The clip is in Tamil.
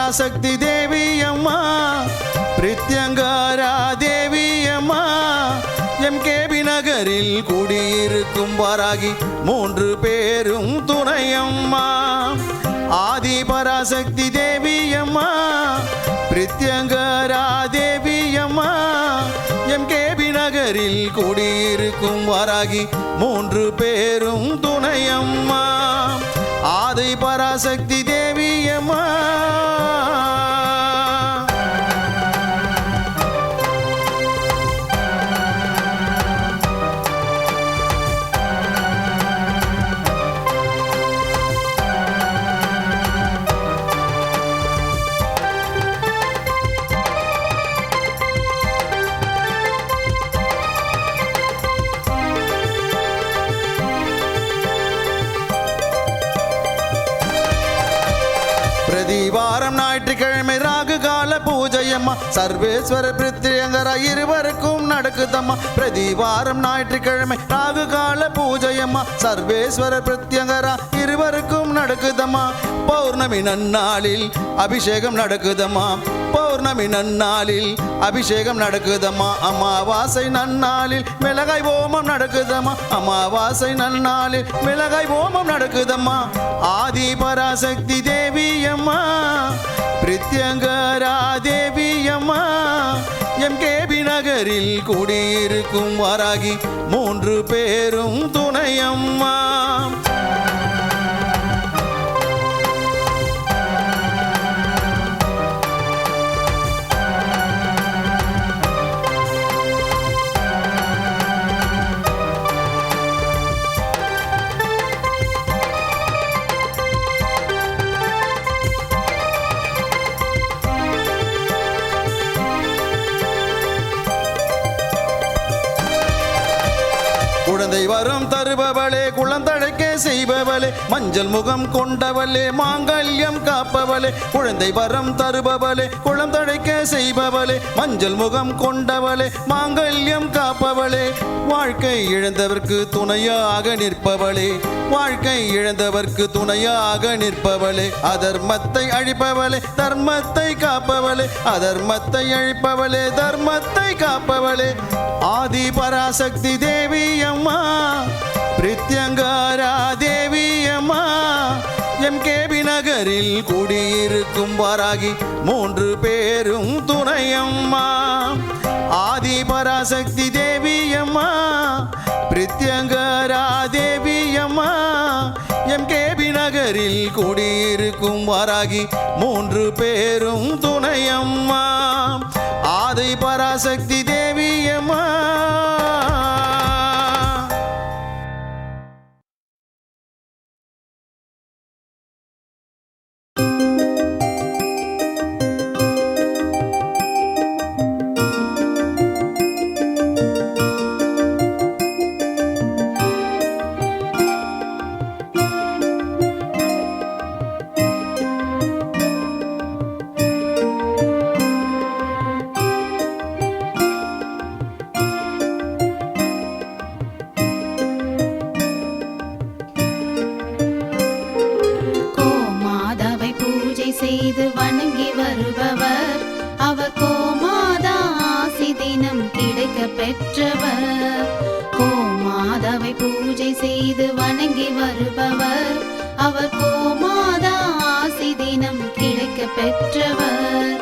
பராசக்தி தேவி அம்மா பிரித்யங்காரா தேவி அம்மா எம்கேபி நகரில் குடியிருக்கும் வாராகி 3 பேரும் துணையம்மா ஆதி பராசக்தி தேவி அம்மா பிரித்யங்காரா தேவி அம்மா எம்கேபி நகரில் குடியிருக்கும் வாராகி 3 பேரும் துணையம்மா ஆதி பராசக்தி தேவி அம்மா பிரதிவாரம் ஞாயிற்றுக்கிழமை ராகு கால பூஜையம்மா சர்வேஸ்வர பிரித்யங்கரா இருவருக்கும் நடக்குதம்மா பிரதிவாரம் ஞாயிற்றுக்கிழமை ராகு கால பூஜையம்மா சர்வேஸ்வர பிரித்யங்கரா இருவருக்கும் நடக்குதம்மா பௌர்ணமி நன்னாளில் அபிஷேகம் நடக்குதம்மா பௌர்ணமி நன்னாளில் அபிஷேகம் நடக்குதம்மா அமாவாசை நன்னாளில் மிளகாய் ஹோமம் நடக்குதம்மா அமாவாசை நன்னாளில் மிளகாய் ஹோமம் நடக்குதம்மா ஆதி பராசக்தி தேவி அம்மா பிரித்யங்கரா தேவி அம்மா எம்கேபி நகரில் குடியிருக்கும் வாராகி 3 பேரும் துணையம்மா குழந்தை வரம் தருபவளே குழந்தழைக்க செய்பவளே மஞ்சள் முகம் கொண்டவளே மாங்கல்யம் காப்பவளே குழந்தை வரம் தருபவளே குழந்தழைக்க செய்பவளே மஞ்சள் முகம் கொண்டவளே மாங்கல்யம் காப்பவளே வாழ்க்கை இழந்தவர்க்கு துணையாக நிற்பவளே வாழ்க்கை இழந்தவர்க்கு துணையாக நிற்பவளே அதர்மத்தை அழிப்பவளே தர்மத்தை காப்பவளே அதர்மத்தை அழிப்பவளே தர்மத்தை காப்பவளே ஆதி பராசக்தி தேவி அம்மா பிரித்யங்கரா தேவி அம்மா எம்கேபி நகரில் குடியிருக்கும் வாராகி 3 பேரும் துணையம்மா ஆதி பராசக்தி தேவி அம்மா பிரித்யங்கரா தேவி அம்மா எம்கேபி நகரில் குடியிருக்கும் வாராகி 3 பேரும் துணையம்மா ஆதி பராசக்தி தேவி அம்மா செய்து வணங்கி வருபவர் அவர் கோமாதா ஆசி தினம் கிடைக்க பெற்றவர் கோமாதாவை பூஜை செய்து வணங்கி வருபவர் அவர் கோமாதா ஆசி தினம் கிடைக்க பெற்றவர்